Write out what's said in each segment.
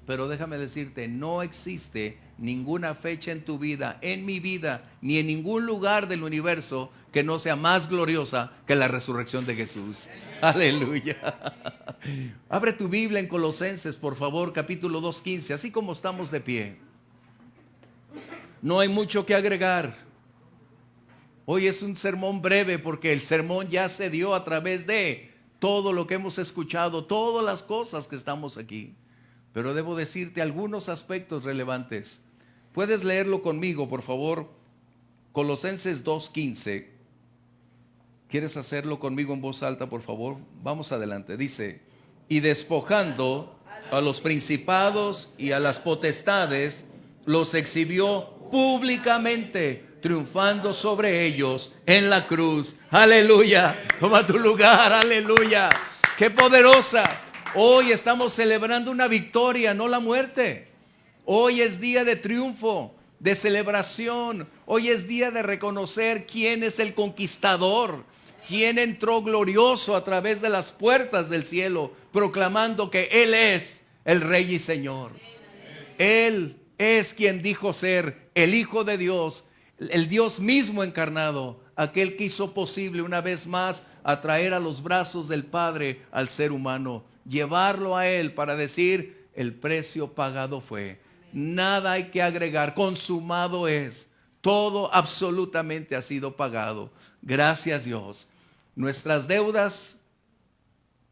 Pero déjame decirte, no existe ninguna fecha en tu vida, en mi vida, ni en ningún lugar del universo que no sea más gloriosa que la resurrección de Jesús. Aleluya. Abre tu Biblia en Colosenses, por favor, capítulo 2:15, así como estamos de pie. No hay mucho que agregar. Hoy es un sermón breve porque el sermón ya se dio a través de todo lo que hemos escuchado, todas las cosas que estamos aquí. Pero debo decirte algunos aspectos relevantes. Puedes leerlo conmigo, por favor. Colosenses 2:15. ¿Quieres hacerlo conmigo en voz alta, por favor? Vamos adelante. Dice, y despojando a los principados y a las potestades, los exhibió públicamente, triunfando sobre ellos en la cruz. Aleluya. Toma tu lugar. Aleluya. Qué poderosa. Hoy estamos celebrando una victoria, no la muerte. Hoy es día de triunfo, de celebración. Hoy es día de reconocer quién es el conquistador, quién entró glorioso a través de las puertas del cielo, proclamando que Él es el Rey y Señor. Él es quien dijo ser el Hijo de Dios, el Dios mismo encarnado, aquel que hizo posible una vez más atraer a los brazos del Padre al ser humano, llevarlo a Él para decir, el precio pagado fue. Nada hay que agregar, consumado es. Todo absolutamente ha sido pagado. Gracias Dios. Nuestras deudas,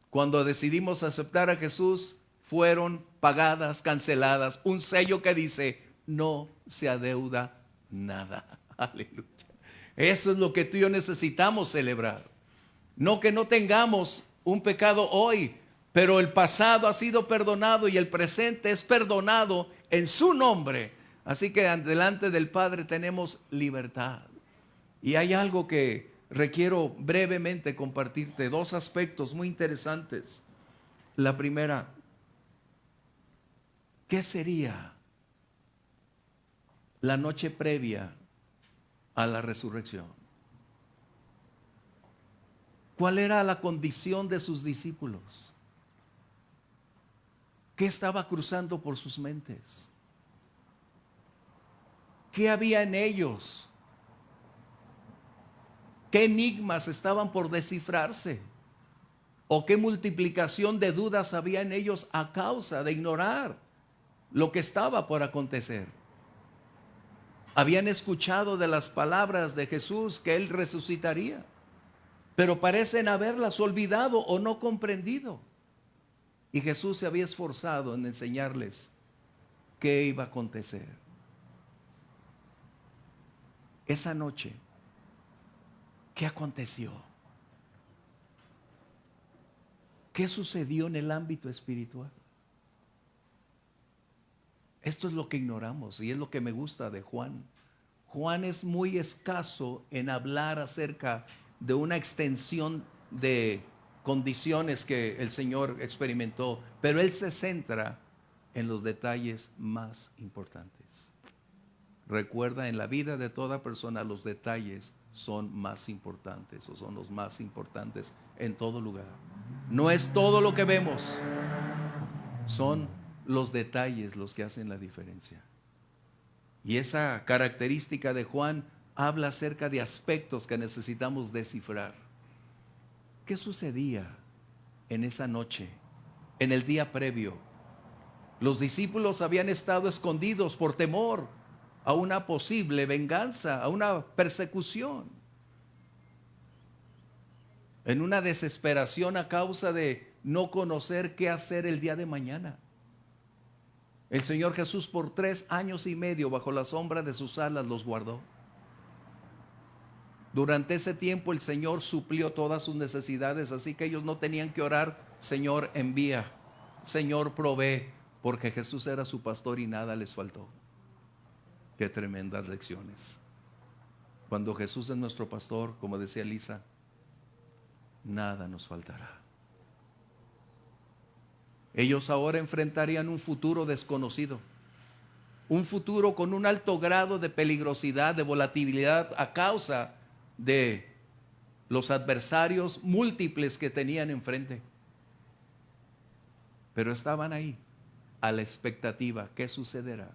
cuando decidimos aceptar a Jesús, fueron pagadas, canceladas. Un sello que dice, no se adeuda nada. Aleluya. Eso es lo que tú y yo necesitamos celebrar. No que no tengamos un pecado hoy, pero el pasado ha sido perdonado y el presente es perdonado en su nombre. Así que delante del Padre tenemos libertad. Y hay algo que requiero brevemente compartirte, dos aspectos muy interesantes. La primera, ¿qué sería la noche previa a la resurrección? ¿Cuál era la condición de sus discípulos? ¿Qué estaba cruzando por sus mentes? ¿Qué había en ellos? ¿Qué enigmas estaban por descifrarse? ¿O qué multiplicación de dudas había en ellos a causa de ignorar lo que estaba por acontecer? Habían escuchado de las palabras de Jesús que Él resucitaría, pero parecen haberlas olvidado o no comprendido. Y Jesús se había esforzado en enseñarles qué iba a acontecer. Esa noche, ¿qué aconteció? ¿Qué sucedió en el ámbito espiritual? Esto es lo que ignoramos y es lo que me gusta de Juan. Juan es muy escaso en hablar acerca de una extensión de condiciones que el Señor experimentó, pero él se centra en los detalles más importantes. Recuerda, en la vida de toda persona los detalles son más importantes o son los más importantes en todo lugar. No es todo lo que vemos, son los detalles los que hacen la diferencia. Y esa característica de Juan habla acerca de aspectos que necesitamos descifrar. ¿Qué sucedía en esa noche, en el día previo? Los discípulos habían estado escondidos por temor a una posible venganza, a una persecución, en una desesperación a causa de no conocer qué hacer el día de mañana. El Señor Jesús por 3 años y medio bajo la sombra de sus alas los guardó. Durante ese tiempo el Señor suplió todas sus necesidades, así que ellos no tenían que orar, Señor envía, Señor provee, porque Jesús era su pastor y nada les faltó. Qué tremendas lecciones. Cuando Jesús es nuestro pastor, como decía Lisa, nada nos faltará. Ellos ahora enfrentarían un futuro desconocido, un futuro con un alto grado de peligrosidad, de volatilidad a causa de los adversarios múltiples que tenían enfrente. Pero estaban ahí, a la expectativa. ¿Qué sucederá?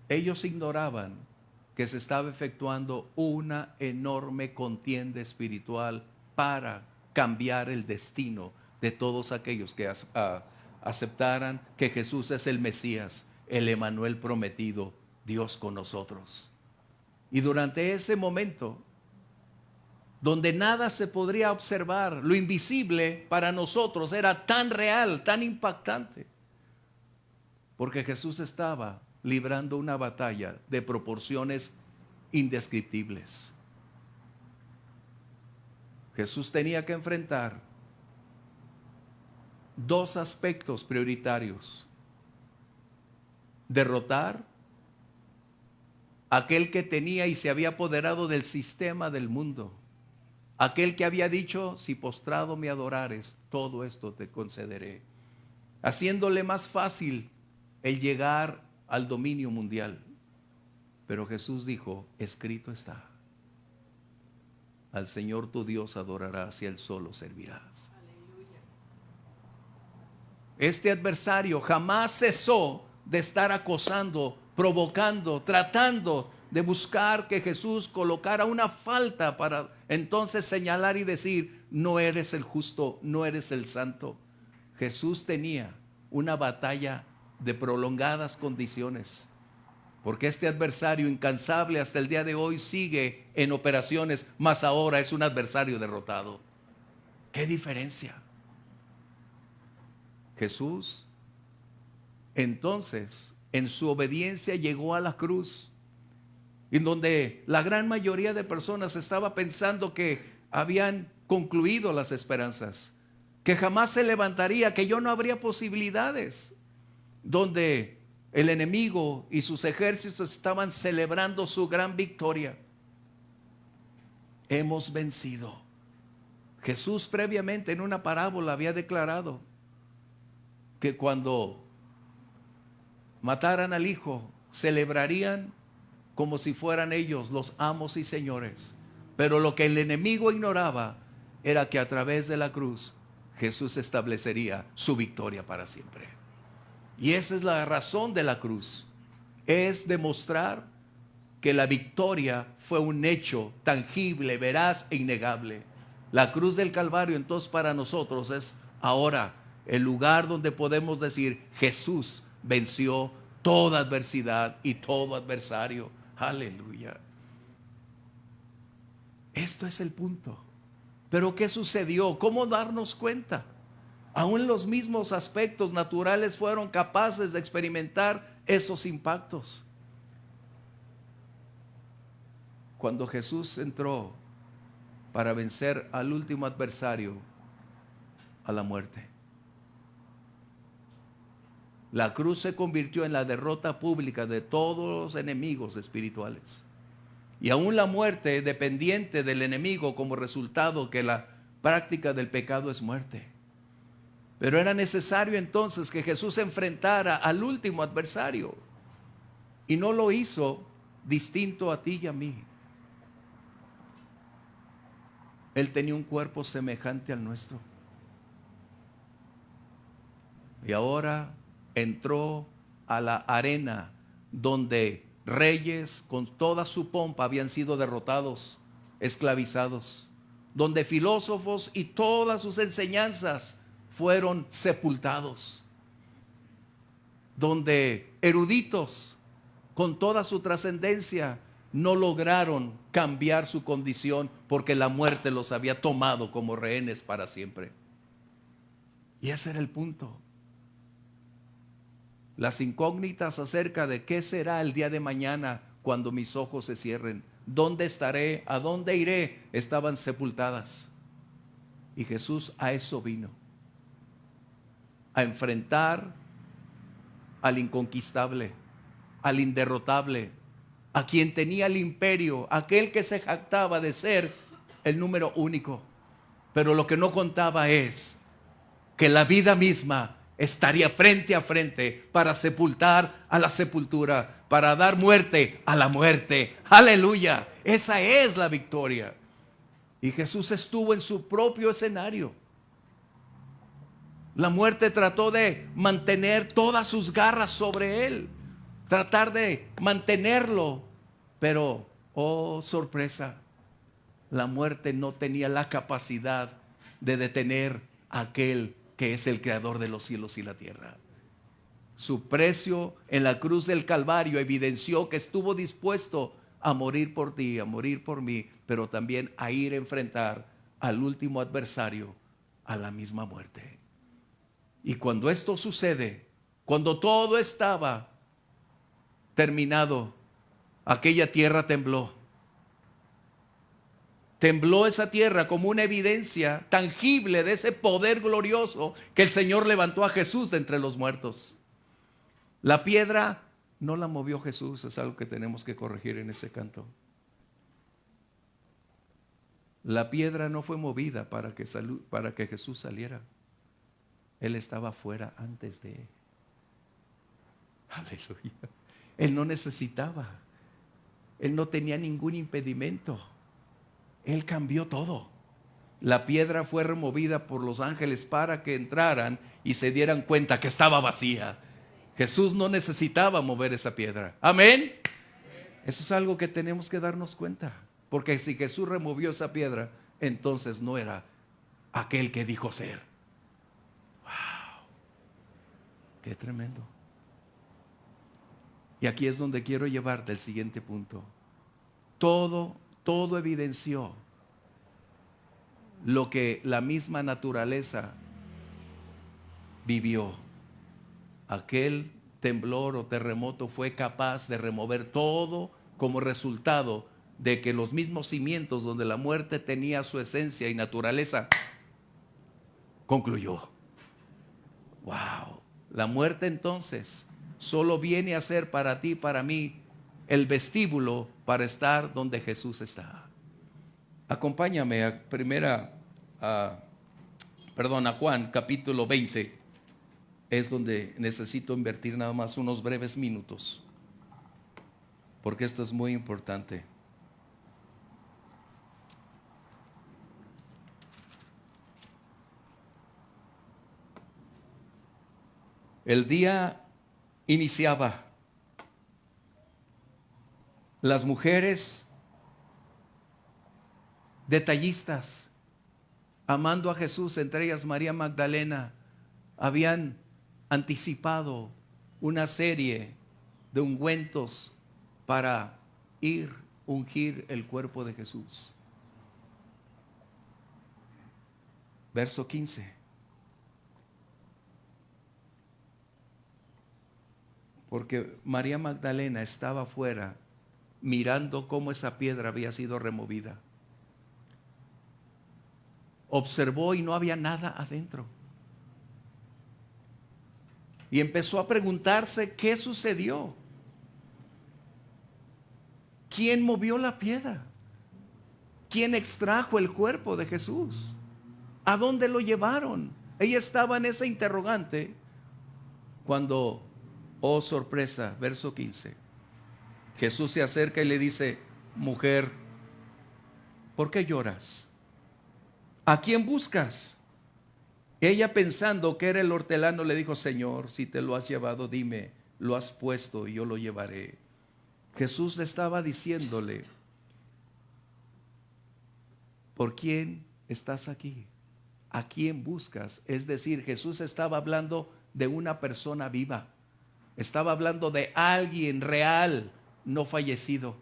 Ellos ignoraban que se estaba efectuando una enorme contienda espiritual para cambiar el destino de todos aquellos que aceptaran que Jesús es el Mesías, el Emanuel prometido, Dios con nosotros. Y durante ese momento, donde nada se podría observar, lo invisible para nosotros era tan real, tan impactante, porque Jesús estaba librando una batalla de proporciones indescriptibles. Jesús tenía que enfrentar dos aspectos prioritarios: derrotar a aquel que tenía y se había apoderado del sistema del mundo, aquel que había dicho: si postrado me adorares, todo esto te concederé, haciéndole más fácil el llegar al dominio mundial. Pero Jesús dijo: escrito está, al Señor tu Dios adorarás y a Él solo servirás. Este adversario jamás cesó de estar acosando, provocando, tratando de buscar que Jesús colocara una falta para entonces señalar y decir: no eres el justo, no eres el santo. Jesús tenía una batalla de prolongadas condiciones, porque este adversario incansable hasta el día de hoy sigue en operaciones, mas ahora es un adversario derrotado. ¿Qué diferencia? Jesús entonces en su obediencia llegó a la cruz, en donde la gran mayoría de personas estaba pensando que habían concluido las esperanzas, que jamás se levantaría, que ya no habría posibilidades, donde el enemigo y sus ejércitos estaban celebrando su gran victoria. Hemos vencido. Jesús previamente en una parábola había declarado que cuando mataran al hijo, celebrarían como si fueran ellos los amos y señores. Pero lo que el enemigo ignoraba era que a través de la cruz Jesús establecería su victoria para siempre. Y esa es la razón de la cruz, es demostrar que la victoria fue un hecho tangible, veraz e innegable. La cruz del Calvario entonces para nosotros es ahora el lugar donde podemos decir: Jesús venció toda adversidad y todo adversario. Aleluya. Esto es el punto. Pero ¿qué sucedió? ¿Cómo darnos cuenta? Aún los mismos aspectos naturales fueron capaces de experimentar esos impactos. Cuando Jesús entró para vencer al último adversario, a la muerte, la cruz se convirtió en la derrota pública de todos los enemigos espirituales. Y aún la muerte dependiente del enemigo, como resultado que la práctica del pecado es muerte. Pero era necesario entonces que Jesús enfrentara al último adversario. Y no lo hizo distinto a ti y a mí. Él tenía un cuerpo semejante al nuestro. Y ahora entró a la arena donde reyes con toda su pompa habían sido derrotados, esclavizados, donde filósofos y todas sus enseñanzas fueron sepultados, donde eruditos con toda su trascendencia no lograron cambiar su condición porque la muerte los había tomado como rehenes para siempre. Y ese era el punto. Las incógnitas acerca de qué será el día de mañana cuando mis ojos se cierren, dónde estaré, a dónde iré, estaban sepultadas. Y Jesús a eso vino, a enfrentar al inconquistable, al inderrotable, a quien tenía el imperio, aquel que se jactaba de ser el número único. Pero lo que no contaba es que la vida misma estaría frente a frente para sepultar a la sepultura, para dar muerte a la muerte. Aleluya, esa es la victoria. Y Jesús estuvo en su propio escenario. La muerte trató de mantener todas sus garras sobre él, tratar de mantenerlo, pero, oh sorpresa, la muerte no tenía la capacidad de detener a aquel que es el creador de los cielos y la tierra. Su precio en la cruz del Calvario evidenció que estuvo dispuesto a morir por ti, a morir por mí, pero también a ir a enfrentar al último adversario, a la misma muerte. Y cuando esto sucede, cuando todo estaba terminado, aquella tierra tembló. Tembló esa tierra como una evidencia tangible de ese poder glorioso que el Señor levantó a Jesús de entre los muertos. La piedra no la movió Jesús, es algo que tenemos que corregir en ese canto. La piedra no fue movida para que Jesús saliera. Él estaba fuera antes de él. Aleluya. Él no necesitaba. Él no tenía ningún impedimento. Él cambió todo. La piedra fue removida por los ángeles para que entraran y se dieran cuenta que estaba vacía. Jesús no necesitaba mover esa piedra. Amén. Eso es algo que tenemos que darnos cuenta. Porque si Jesús removió esa piedra, entonces no era aquel que dijo ser. ¡Wow! ¡Qué tremendo! Y aquí es donde quiero llevarte al siguiente punto. Todo evidenció lo que la misma naturaleza vivió. Aquel temblor o terremoto fue capaz de remover todo como resultado de que los mismos cimientos donde la muerte tenía su esencia y naturaleza concluyó. Wow. La muerte entonces solo viene a ser para ti, para mí, el vestíbulo para estar donde Jesús está. Acompáñame a Juan capítulo 20. Es donde necesito invertir nada más unos breves minutos, porque esto es muy importante. El día iniciaba. Las mujeres detallistas, amando a Jesús, entre ellas María Magdalena, habían anticipado una serie de ungüentos para ungir el cuerpo de Jesús. Verso 15. Porque María Magdalena estaba afuera mirando cómo esa piedra había sido removida. Observó y no había nada adentro. Y empezó a preguntarse qué sucedió. ¿Quién movió la piedra? ¿Quién extrajo el cuerpo de Jesús? ¿A dónde lo llevaron? Ella estaba en esa interrogante cuando, oh sorpresa, verso 15, Jesús se acerca y le dice: mujer, ¿por qué lloras? ¿A quién buscas? Ella, pensando que era el hortelano, le dijo: Señor, si te lo has llevado, dime, lo has puesto y yo lo llevaré. Jesús le estaba diciéndole: ¿por quién estás aquí? ¿A quién buscas? Es decir, Jesús estaba hablando de una persona viva. Estaba hablando de alguien real, no fallecido.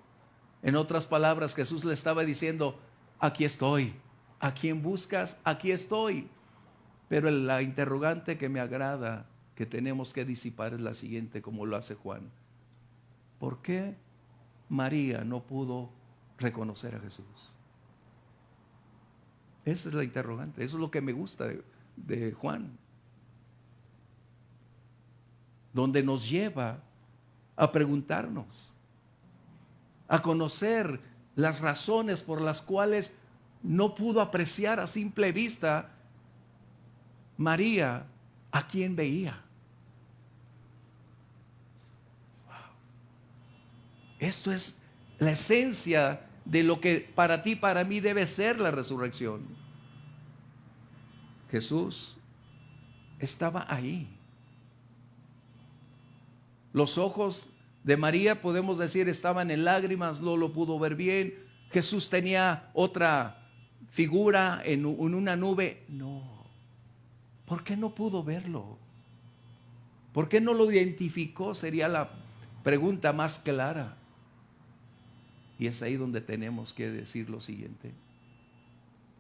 En otras palabras, Jesús le estaba diciendo: aquí estoy. ¿A quién buscas? Aquí estoy. Pero la interrogante que me agrada que tenemos que disipar es la siguiente, como lo hace Juan. ¿Por qué María no pudo reconocer a Jesús? Esa es la interrogante. Eso es lo que me gusta de Juan, donde nos lleva a preguntarnos, a conocer las razones por las cuales no pudo apreciar a simple vista María a quien veía. Wow. Esto es la esencia de lo que para ti, para mí debe ser la resurrección. Jesús estaba ahí. Los ojos de María, podemos decir, estaban en lágrimas, no lo pudo ver bien. Jesús tenía otra figura en una nube. No. ¿Por qué no pudo verlo? ¿Por qué no lo identificó? Sería la pregunta más clara. Y es ahí donde tenemos que decir lo siguiente.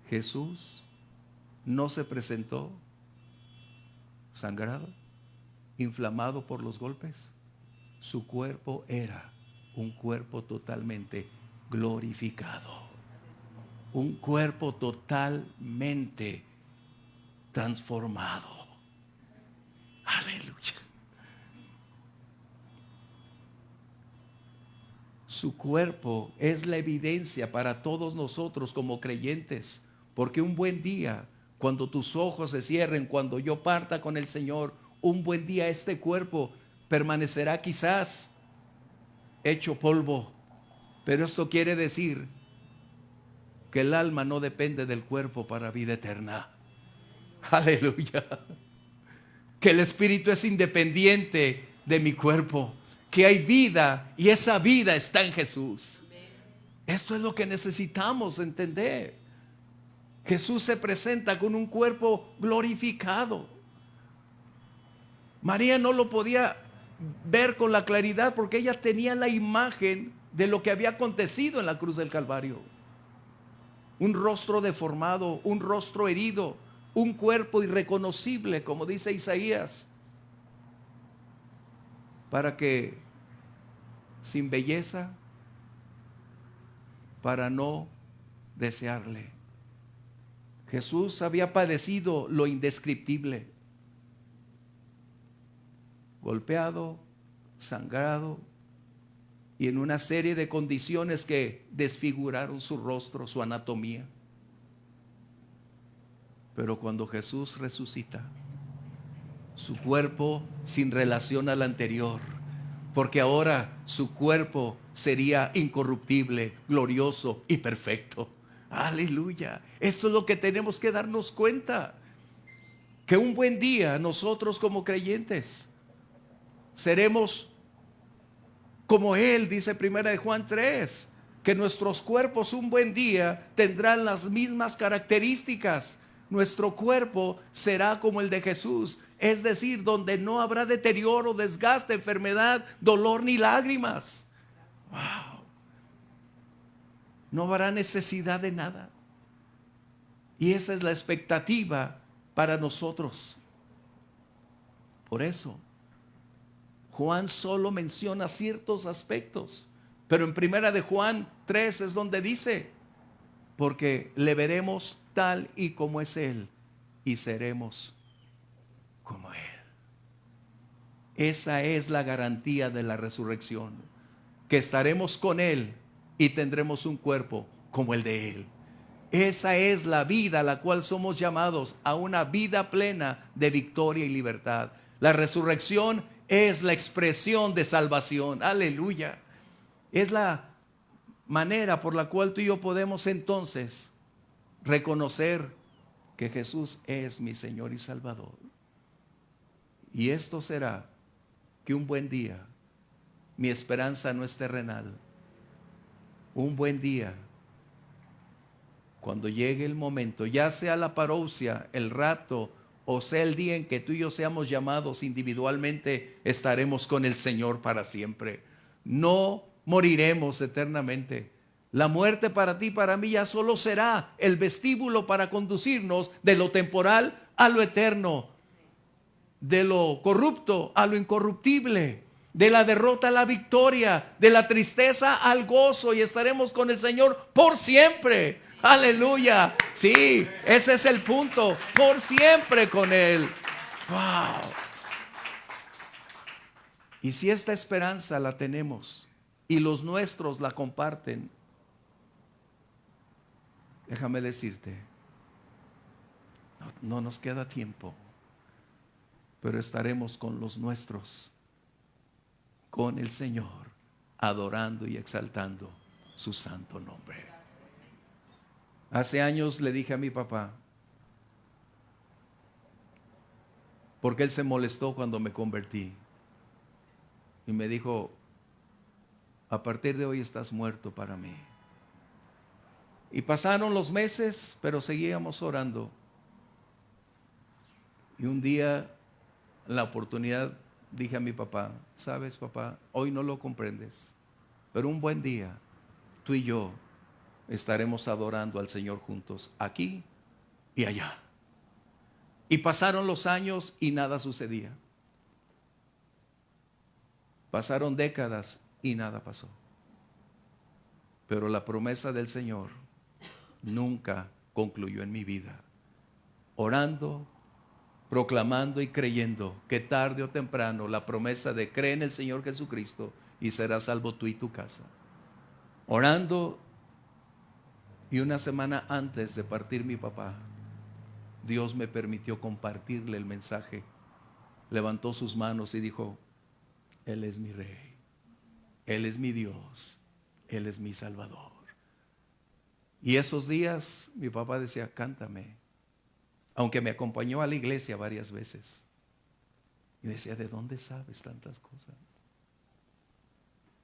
Jesús no se presentó sangrado, inflamado por los golpes. Su cuerpo era un cuerpo totalmente glorificado. Un cuerpo totalmente transformado. Aleluya. Su cuerpo es la evidencia para todos nosotros como creyentes, porque un buen día, cuando tus ojos se cierren, cuando yo parta con el Señor, un buen día este cuerpo permanecerá quizás hecho polvo, pero esto quiere decir que el alma no depende del cuerpo para vida eterna. Aleluya. Que el espíritu es independiente de mi cuerpo, que hay vida y esa vida está en Jesús. Esto es lo que necesitamos entender. Jesús se presenta con un cuerpo glorificado. María no lo podía ver con la claridad porque ella tenía la imagen de lo que había acontecido en la cruz del Calvario. Un rostro deformado, un rostro herido, un cuerpo irreconocible, como dice Isaías, para que sin belleza, para no desearle. Jesús había padecido lo indescriptible, golpeado, sangrado y en una serie de condiciones que desfiguraron su rostro, su anatomía. Pero cuando Jesús resucita, su cuerpo sin relación al anterior, porque ahora su cuerpo sería incorruptible, glorioso y perfecto. Aleluya. Esto es lo que tenemos que darnos cuenta, que un buen día nosotros como creyentes seremos como Él, dice primera de Juan 3, que nuestros cuerpos un buen día tendrán las mismas características. Nuestro cuerpo será como el de Jesús, es decir, donde no habrá deterioro, desgaste, enfermedad, dolor ni lágrimas. Wow. No habrá necesidad de nada. Y esa es la expectativa para nosotros. Por eso Juan solo menciona ciertos aspectos, pero en primera de Juan 3 es donde dice, porque le veremos tal y como es Él y seremos como Él. Esa es la garantía de la resurrección, que estaremos con Él y tendremos un cuerpo como el de Él. Esa es la vida a la cual somos llamados, a una vida plena de victoria y libertad. La resurrección es la expresión de salvación. Aleluya. Es la manera por la cual tú y yo podemos entonces reconocer que Jesús es mi Señor y Salvador. Y esto será que un buen día mi esperanza no es terrenal. Un buen día, cuando llegue el momento, ya sea la parousia, el rapto, o sea el día en que tú y yo seamos llamados individualmente, estaremos con el Señor para siempre. No moriremos eternamente. La muerte para ti, para mí, ya solo será el vestíbulo para conducirnos de lo temporal a lo eterno, de lo corrupto a lo incorruptible, de la derrota a la victoria, de la tristeza al gozo, y estaremos con el Señor por siempre. Aleluya. Sí, ese es el punto. Por siempre con Él. Wow. Y si esta esperanza la tenemos y los nuestros la comparten, déjame decirte, no nos queda tiempo, pero estaremos con los nuestros, con el Señor, adorando y exaltando su santo nombre. Hace años le dije a mi papá, porque él se molestó cuando me convertí. Y me dijo, a partir de hoy estás muerto para mí. Y pasaron los meses, pero seguíamos orando. Y un día, en la oportunidad, dije a mi papá, sabes papá, hoy no lo comprendes, pero un buen día, tú y yo estaremos adorando al Señor juntos, aquí y allá. Y pasaron los años y nada sucedía. Pasaron décadas y nada pasó. Pero la promesa del Señor nunca concluyó en mi vida. Orando, proclamando y creyendo que tarde o temprano la promesa de cree en el Señor Jesucristo y serás salvo tú y tu casa. Orando, y una semana antes de partir mi papá, Dios me permitió compartirle el mensaje. Levantó sus manos y dijo, Él es mi Rey, Él es mi Dios, Él es mi Salvador. Y esos días mi papá decía, cántame, aunque me acompañó a la iglesia varias veces. Y decía, ¿de dónde sabes tantas cosas?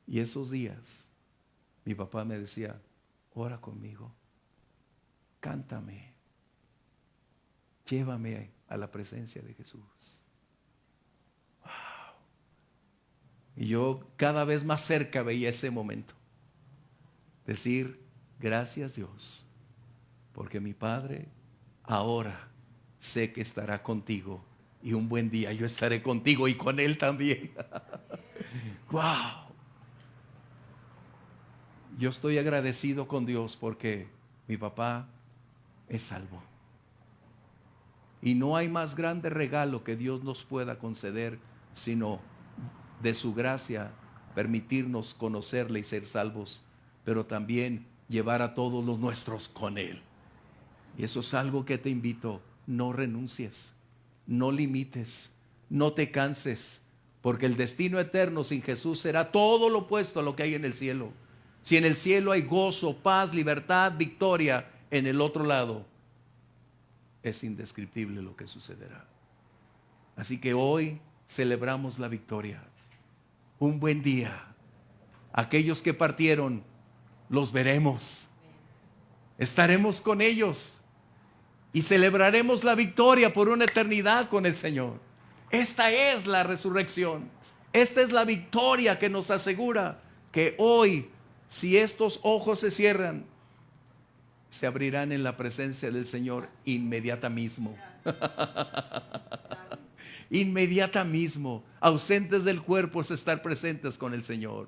Y esos días mi papá me decía, ora conmigo, cántame, llévame a la presencia de Jesús. Wow. Y yo cada vez más cerca veía ese momento. Decir, gracias Dios, porque mi Padre ahora sé que estará contigo y un buen día yo estaré contigo y con Él también. Wow. Yo estoy agradecido con Dios porque mi papá es salvo. Y no hay más grande regalo que Dios nos pueda conceder, sino de su gracia permitirnos conocerle y ser salvos, pero también llevar a todos los nuestros con Él. Y eso es algo que te invito, no renuncies, no limites, no te canses, porque el destino eterno sin Jesús será todo lo opuesto a lo que hay en el cielo. Si en el cielo hay gozo, paz, libertad, victoria, en el otro lado es indescriptible lo que sucederá. Así que hoy celebramos la victoria. Un buen día. Aquellos que partieron, los veremos. Estaremos con ellos y celebraremos la victoria por una eternidad con el Señor. Esta es la resurrección. Esta es la victoria que nos asegura que hoy, si estos ojos se cierran, se abrirán en la presencia del Señor inmediata mismo. Inmediata mismo, ausentes del cuerpo, es estar presentes con el Señor.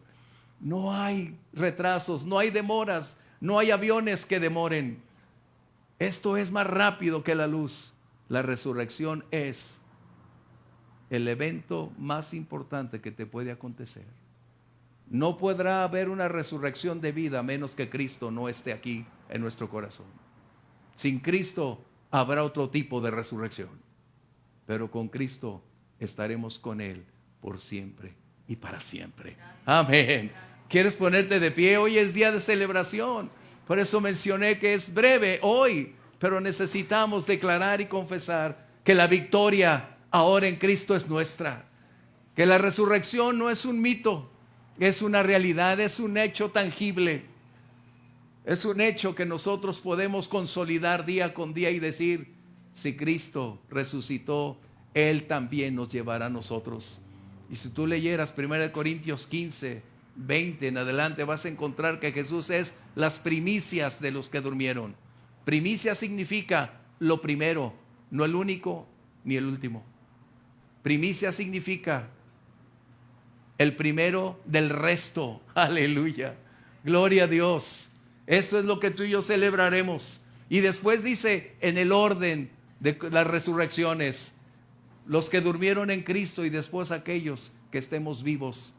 No hay retrasos, no hay demoras, no hay aviones que demoren. Esto es más rápido que la luz. La resurrección es el evento más importante que te puede acontecer. No podrá haber una resurrección de vida a menos que Cristo no esté aquí en nuestro corazón. Sin Cristo habrá otro tipo de resurrección, pero con Cristo estaremos con Él por siempre y para siempre. Amén. ¿Quieres ponerte de pie? Hoy es día de celebración. Por eso mencioné que es breve hoy, pero necesitamos declarar y confesar que la victoria ahora en Cristo es nuestra. Que la resurrección no es un mito, es una realidad, es un hecho tangible. Es un hecho que nosotros podemos consolidar día con día y decir, si Cristo resucitó, Él también nos llevará a nosotros. Y si tú leyeras 1 Corintios 15, 20 en adelante, vas a encontrar que Jesús es las primicias de los que durmieron. Primicia significa lo primero, no el único ni el último. Primicia significa el primero del resto. Aleluya. Gloria a Dios. Eso es lo que tú y yo celebraremos. Y después dice en el orden de las resurrecciones, los que durmieron en Cristo y después aquellos que estemos vivos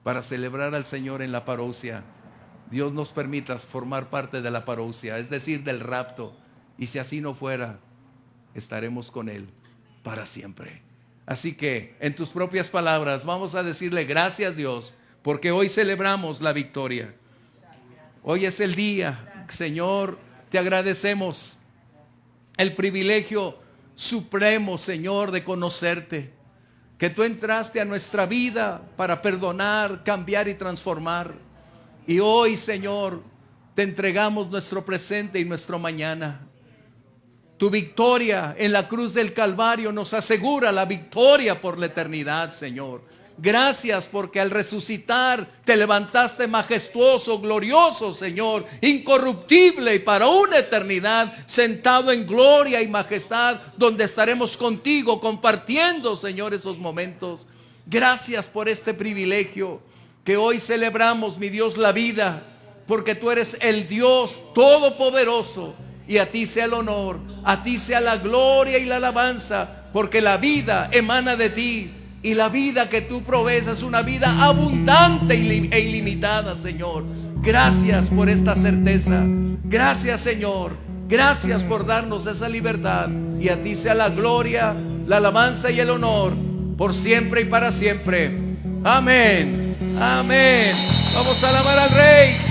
para celebrar al Señor en la parousia. Dios nos permita formar parte de la parousia, es decir, del rapto. Y si así no fuera, estaremos con Él para siempre. Así que en tus propias palabras vamos a decirle gracias Dios, porque hoy celebramos la victoria. Hoy es el día, Señor, te agradecemos el privilegio supremo, Señor, de conocerte. Que tú entraste a nuestra vida para perdonar, cambiar y transformar. Y hoy, Señor, te entregamos nuestro presente y nuestro mañana. Tu victoria en la cruz del Calvario nos asegura la victoria por la eternidad, Señor. Gracias porque al resucitar te levantaste majestuoso, glorioso, Señor, incorruptible y para una eternidad, sentado en gloria y majestad, donde estaremos contigo compartiendo, Señor, esos momentos. Gracias por este privilegio que hoy celebramos, mi Dios, la vida, porque tú eres el Dios todopoderoso. Y a ti sea el honor, a ti sea la gloria y la alabanza, porque la vida emana de ti. Y la vida que tú provees es una vida abundante e ilimitada, Señor. Gracias por esta certeza. Gracias, Señor. Gracias por darnos esa libertad. Y a ti sea la gloria, la alabanza y el honor, por siempre y para siempre. Amén. Amén. Vamos a alabar al Rey.